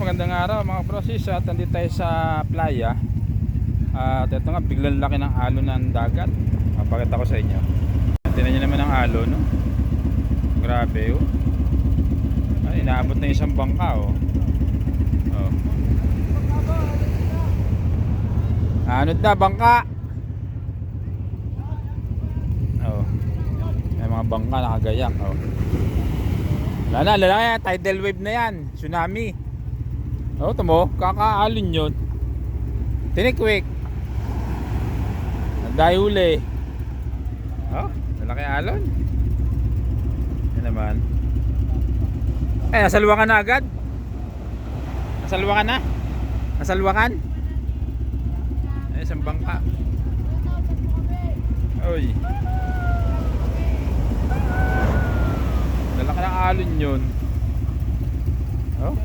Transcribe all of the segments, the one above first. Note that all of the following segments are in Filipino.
Magandang araw mga brosis, at nandito tayo sa playa. At ito nga, biglang laki ng alon ng dagat. Pakita ko sa inyo. Tingnan nyo naman ang alon, no? Grabe, oh. Ay, inaabot na isang bangka, oh. Oh. Anod na, bangka. Oh. May mga bangka nakagayak, oh. Wala na, tidal wave na yan. Tsunami. Oh, tamo, kakaalon yun. Tinikwik. Nagdahuli. Oh, malaki alon. Yan naman. Eh, nasalwa ka na agad? Nasalwa ka na? Nasalwakan? Eh, isang bangka. Oy. Malaki ng alon yun. Oh.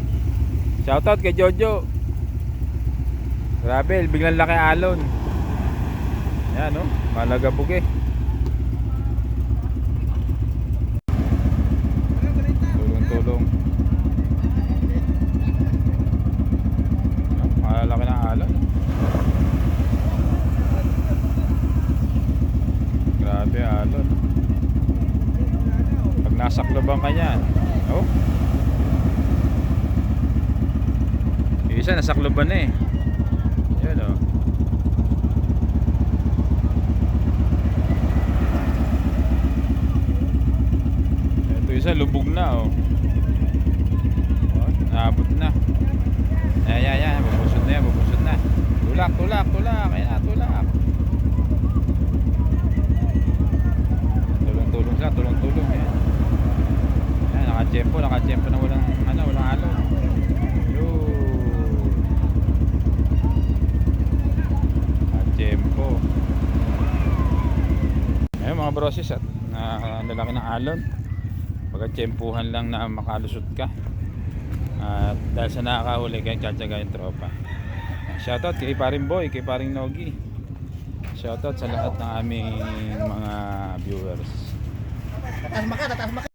Shoutout kay Jojo. Grabe, biglang laki alon. Yan, no? Malagabog eh. Tulong-tulong. Malalaki ng alon. Grabe alon. Pag nasakloban ka yan. Oh. Isa nasakloban na eh. Yan, oh. Ito isa lubog na, oh. Oh, naabot na. Ayan, bubusod na yan, bubusod na. Tulak. Ayan, tulak. Tulong siya, tulong. Ayan. Ayan, nakatsyempo na walang alon. Tempo. Ayun mga brosis, at lalaki ng alon. Pagkatsyempuhan lang na makalusot ka. At dahil sa nakakahuli kaya tsatsaga yung tropa. Shoutout kay paring Boy, kay paring Nogi. Shoutout sa lahat ng aming mga viewers. Tatas maka.